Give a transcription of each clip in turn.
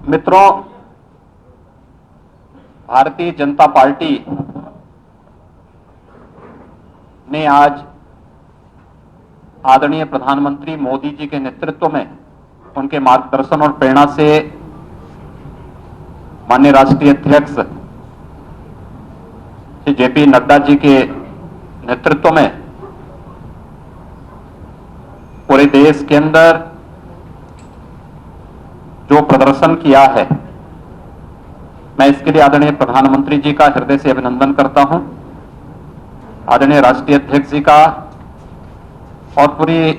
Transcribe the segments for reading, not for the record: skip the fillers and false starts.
मित्रों, भारतीय जनता पार्टी ने आज आदरणीय प्रधानमंत्री मोदी जी के नेतृत्व में, उनके मार्गदर्शन और प्रेरणा से माननीय राष्ट्रीय अध्यक्ष श्री जेपी नड्डा जी के नेतृत्व में पूरे देश के अंदर जो प्रदर्शन किया है, मैं इसके लिए आदरणीय प्रधानमंत्री जी का हृदय से अभिनंदन करता हूं, आदरणीय राष्ट्रीय अध्यक्ष जी का और पूरी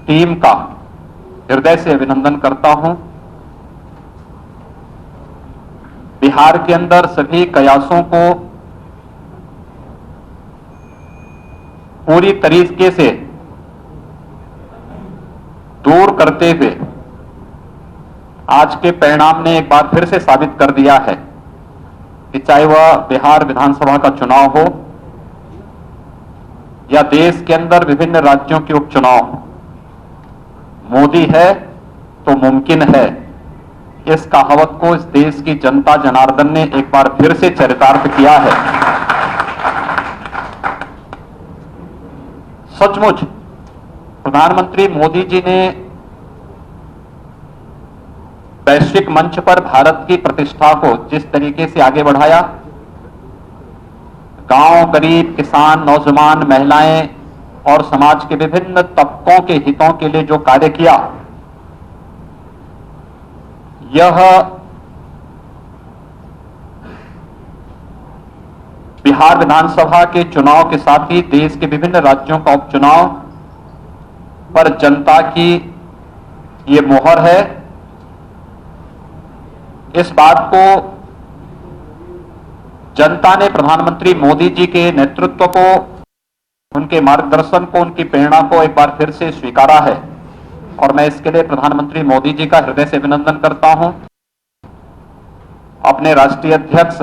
टीम का हृदय से अभिनंदन करता हूं। बिहार के अंदर सभी कयासों को पूरी तरीके से दूर करते हुए आज के परिणाम ने एक बार फिर से साबित कर दिया है कि चाहे वह बिहार विधानसभा का चुनाव हो या देश के अंदर विभिन्न राज्यों के उपचुनाव, मोदी है तो मुमकिन है, इस कहावत को इस देश की जनता जनार्दन ने एक बार फिर से चरितार्थ किया है। सचमुच प्रधानमंत्री मोदी जी ने वैश्विक मंच पर भारत की प्रतिष्ठा को जिस तरीके से आगे बढ़ाया, गांव, गरीब, किसान, नौजवान, महिलाएं और समाज के विभिन्न तबकों के हितों के लिए जो कार्य किया, यह बिहार विधानसभा के चुनाव के साथ ही देश के विभिन्न राज्यों का उपचुनाव पर जनता की ये मोहर है। इस बात को जनता ने प्रधानमंत्री मोदी जी के नेतृत्व को, उनके मार्गदर्शन को, उनकी प्रेरणा को एक बार फिर से स्वीकारा है और मैं इसके लिए प्रधानमंत्री मोदी जी का हृदय से अभिनंदन करता हूं। अपने राष्ट्रीय अध्यक्ष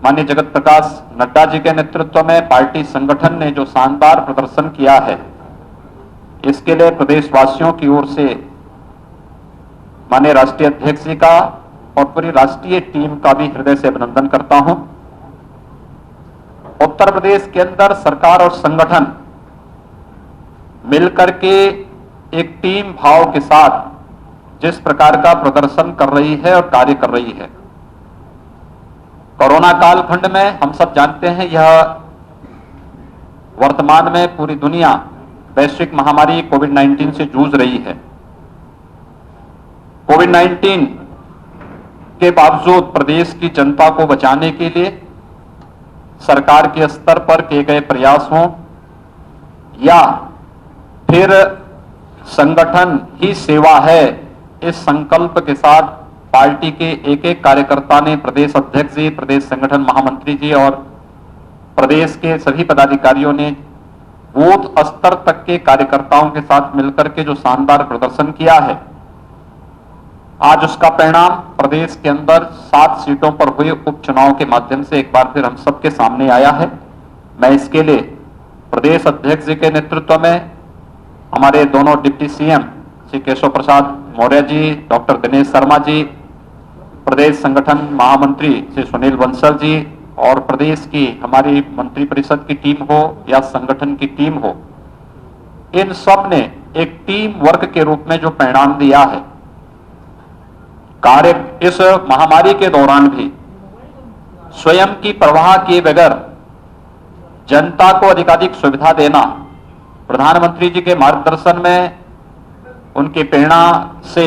माननीय जगत प्रकाश नड्डा जी के नेतृत्व में पार्टी संगठन ने जो शानदार प्रदर्शन किया है, इसके लिए प्रदेशवासियों की ओर से माननीय राष्ट्रीय अध्यक्ष जी का और पूरी राष्ट्रीय टीम का भी हृदय से अभिनंदन करता हूं। उत्तर प्रदेश के अंदर सरकार और संगठन मिलकर के एक टीम भाव के साथ जिस प्रकार का प्रदर्शन कर रही है और कार्य कर रही है, कोरोना कालखंड में हम सब जानते हैं, यह वर्तमान में पूरी दुनिया वैश्विक महामारी कोविड-19 से जूझ रही है। कोविड-19 के बावजूद प्रदेश की जनता को बचाने के लिए सरकार के स्तर पर किए गए प्रयास हों या फिर संगठन ही सेवा है, इस संकल्प के साथ पार्टी के एक एक कार्यकर्ता ने, प्रदेश अध्यक्ष जी, प्रदेश संगठन महामंत्री जी और प्रदेश के सभी पदाधिकारियों ने बूथ स्तर तक के कार्यकर्ताओं के साथ मिलकर के जो शानदार प्रदर्शन किया है, आज उसका परिणाम प्रदेश के अंदर 7 सीटों पर हुए उपचुनाव के माध्यम से एक बार फिर हम सबके सामने आया है। मैं इसके लिए प्रदेश अध्यक्ष जी के नेतृत्व में हमारे दोनों deputy CM Shri Keshav Prasad Maurya ji, doctor Dinesh Sharma ji, प्रदेश संगठन महामंत्री श्री सुनील बंसल जी और प्रदेश की हमारी मंत्री परिषद की टीम हो या संगठन की टीम हो, इन सब ने एक टीम वर्क के रूप में जो परिणाम दिया है, कार्य इस महामारी के दौरान भी स्वयं की परवाह किए बगैर जनता को अधिकाधिक सुविधा देना, प्रधानमंत्री जी के मार्गदर्शन में उनकी प्रेरणा से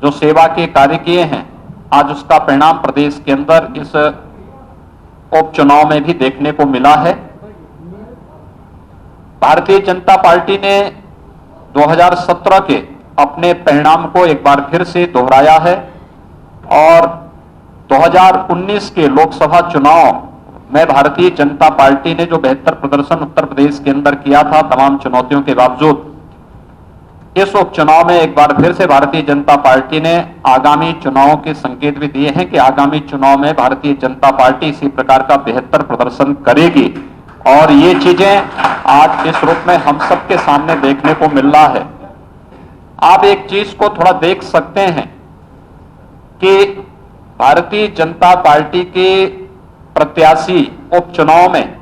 जो सेवा के कार्य किए हैं, आज उसका परिणाम प्रदेश के अंदर इस उपचुनाव में भी देखने को मिला है। भारतीय जनता पार्टी ने 2017 के अपने परिणाम को एक बार फिर से दोहराया है और 2019 के लोकसभा चुनाव में भारतीय जनता पार्टी ने जो बेहतर प्रदर्शन उत्तर प्रदेश के अंदर किया था, तमाम चुनौतियों के बावजूद, इस उपचुनाव में एक बार फिर से भारतीय जनता पार्टी ने आगामी चुनावों के संकेत भी दिए हैं कि आगामी चुनाव में भारतीय जनता पार्टी इसी प्रकार का बेहतर प्रदर्शन करेगी और ये चीजें आज इस रूप में हम सबके सामने देखने को मिल रहा है। आप एक चीज को थोड़ा देख सकते हैं कि भारतीय जनता पार्टी के प्रत्याशी उपचुनाव में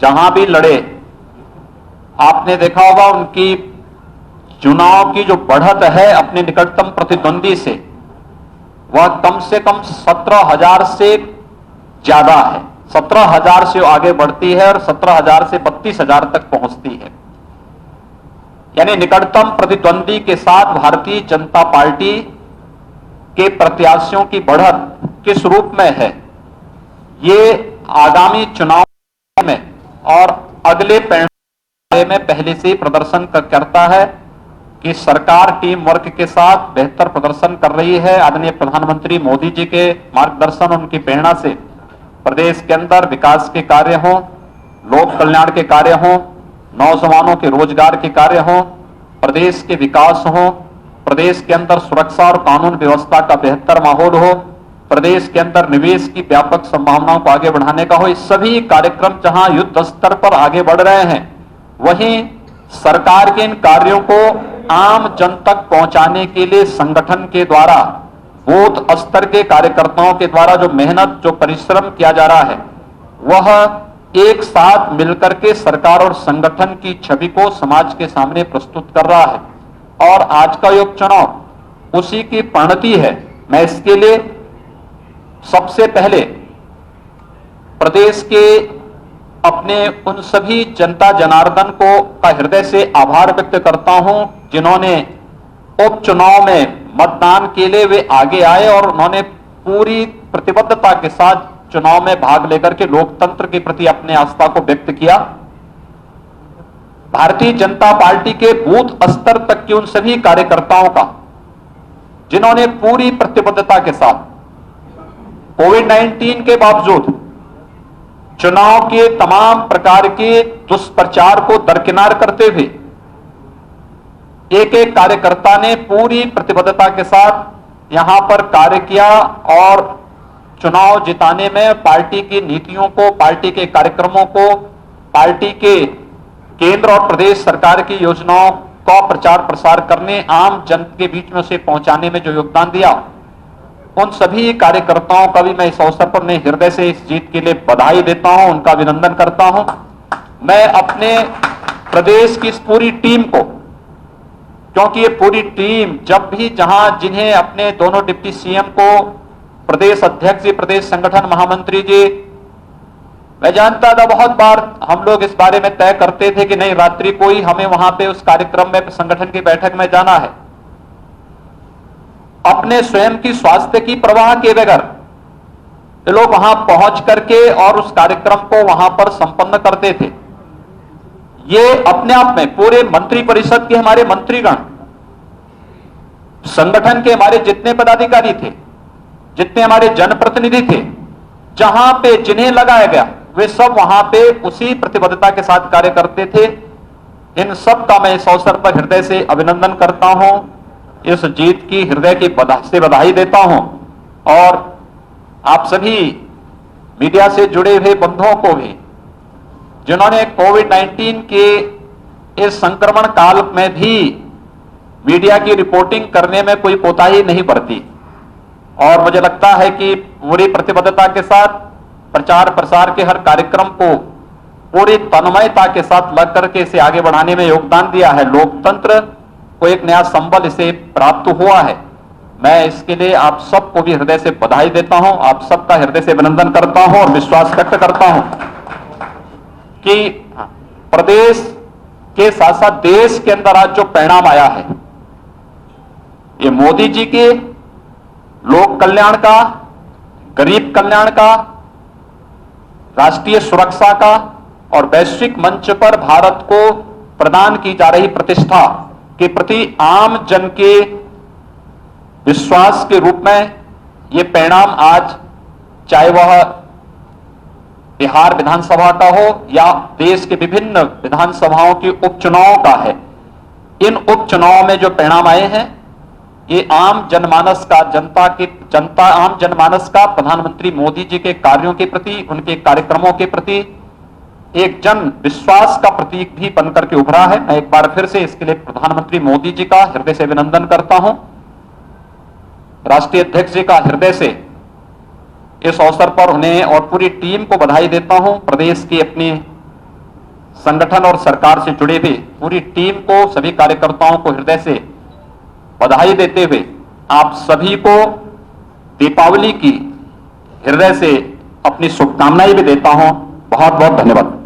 जहां भी लड़े, आपने देखा होगा उनकी चुनाव की जो बढ़त है अपने निकटतम प्रतिद्वंदी से, वह कम से कम 17,000 से ज्यादा है। 17,000 से आगे बढ़ती है और 17,000 से 32,000 तक पहुंचती है। यानी निकटतम प्रतिद्वंदी के साथ भारतीय जनता पार्टी के प्रत्याशियों की बढ़त किस रूप में है, ये आगामी चुनाव में और अगले परिणाम में पहले से ही प्रदर्शन करता है कि सरकार टीम वर्क के साथ बेहतर प्रदर्शन कर रही है। आदरणीय प्रधानमंत्री मोदी जी के मार्गदर्शन, उनकी प्रेरणा से प्रदेश के अंदर विकास के कार्य हों, लोक कल्याण के कार्य हों, नौजवानों के रोजगार के कार्य हों, प्रदेश के विकास हो, प्रदेश के अंदर सुरक्षा और कानून व्यवस्था का बेहतर माहौल हो, प्रदेश के अंदर निवेश की व्यापक संभावनाओं को आगे बढ़ाने का हो। इस सभी कार्यक्रम जहां युद्ध स्तर पर आगे बढ़ रहे हैं, वहीं सरकार के इन कार्यों को आम जन तक पहुंचाने के लिए संगठन के द्वारा, बूथ स्तर के कार्यकर्ताओं के द्वारा जो मेहनत, जो परिश्रम किया जा रहा है, वह एक साथ मिलकर के सरकार और संगठन की छवि को समाज के सामने प्रस्तुत कर रहा है। और आज का ये उपचुनाव उसी की परिणति है। मैं इसके लिए सबसे पहले प्रदेश के अपने उन सभी जनता जनार्दन को का हृदय से आभार व्यक्त करता हूं जिन्होंने उपचुनाव में मतदान के लिए वे आगे आए और उन्होंने पूरी प्रतिबद्धता के साथ चुनाव में भाग लेकर के लोकतंत्र के प्रति अपने आस्था को व्यक्त किया। भारतीय जनता पार्टी के बूथ स्तर तक के उन सभी कार्यकर्ताओं का जिन्होंने पूरी प्रतिबद्धता के साथ कोविड-19 के बावजूद चुनाव के तमाम प्रकार के दुष्प्रचार को दरकिनार करते हुए एक एक कार्यकर्ता ने पूरी प्रतिबद्धता के साथ यहां पर कार्य किया और चुनाव जिताने में पार्टी की नीतियों को, पार्टी के कार्यक्रमों को, पार्टी के केंद्र और प्रदेश सरकार की योजनाओं का प्रचार प्रसार करने, आम जन के बीच में उसे पहुंचाने में जो योगदान दिया, उन सभी कार्यकर्ताओं का भी मैं इस अवसर पर मैं हृदय से इस जीत के लिए बधाई देता हूं, उनका अभिनंदन करता हूं। मैं अपने प्रदेश की इस पूरी टीम को, क्योंकि ये पूरी टीम जब भी जहां जिन्हें अपने दोनों डिप्टी सीएम को, प्रदेश अध्यक्ष जी, प्रदेश संगठन महामंत्री जी, मैं जानता था बहुत बार हम लोग इस बारे में तय करते थे कि नहीं रात्रि को ही हमें वहां पे उस कार्यक्रम में, संगठन की बैठक में जाना है। अपने स्वयं की स्वास्थ्य की परवाह किए बगैर ये लोग वहां पहुंच करके और उस कार्यक्रम को वहां पर संपन्न करते थे। ये अपने आप में पूरे मंत्री परिषद के हमारे मंत्रीगण, संगठन के हमारे जितने पदाधिकारी थे, जितने हमारे जनप्रतिनिधि थे, जहां पे जिन्हें लगाया गया वे सब वहां पे उसी प्रतिबद्धता के साथ कार्य करते थे। इन सब का मैं इस अवसर पर हृदय से अभिनंदन करता हूं, इस जीत की हृदय की बधाई देता हूं और आप सभी मीडिया से जुड़े हुए बंधुओं को भी जिन्होंने कोविड-19 के इस संक्रमण काल में भी मीडिया की रिपोर्टिंग करने में कोई कोताही नहीं बरती और मुझे लगता है कि पूरी प्रतिबद्धता के साथ प्रचार प्रसार के हर कार्यक्रम को पूरी तन्मयता के साथ लग करके इसे आगे बढ़ाने में योगदान दिया है। लोकतंत्र को एक नया संबल इसे प्राप्त हुआ है। मैं इसके लिए आप सबको भी हृदय से बधाई देता हूं, आप सबका हृदय से अभिनंदन करता हूं और विश्वास व्यक्त करता हूं कि प्रदेश के साथ साथ देश के अंदर आज जो परिणाम आया है, ये मोदी जी के लोक कल्याण का, गरीब कल्याण का, राष्ट्रीय सुरक्षा का और वैश्विक मंच पर भारत को प्रदान की जा रही प्रतिष्ठा के प्रति आम जन के विश्वास के रूप में ये परिणाम आज, चाहे वह बिहार विधानसभा का हो या देश के विभिन्न विधानसभाओं के उपचुनाव का है, इन उपचुनाव में जो परिणाम आए हैं ये आम जनमानस का, आम जनमानस का प्रधानमंत्री मोदी जी के कार्यों के प्रति, उनके कार्यक्रमों के प्रति एक जन विश्वास का प्रतीक भी बनकर के उभरा है। मैं एक बार फिर से इसके लिए प्रधानमंत्री मोदी जी का हृदय से अभिनंदन करता हूं। राष्ट्रीय अध्यक्ष जी का हृदय से इस अवसर पर उन्हें और पूरी टीम को बधाई देता हूं। प्रदेश की अपनी संगठन और सरकार से जुड़े हुए पूरी टीम को, सभी कार्यकर्ताओं को हृदय से बधाई देते हुए आप सभी को दीपावली की हृदय से अपनी शुभकामनाएं भी देता हूं। बहुत बहुत धन्यवाद।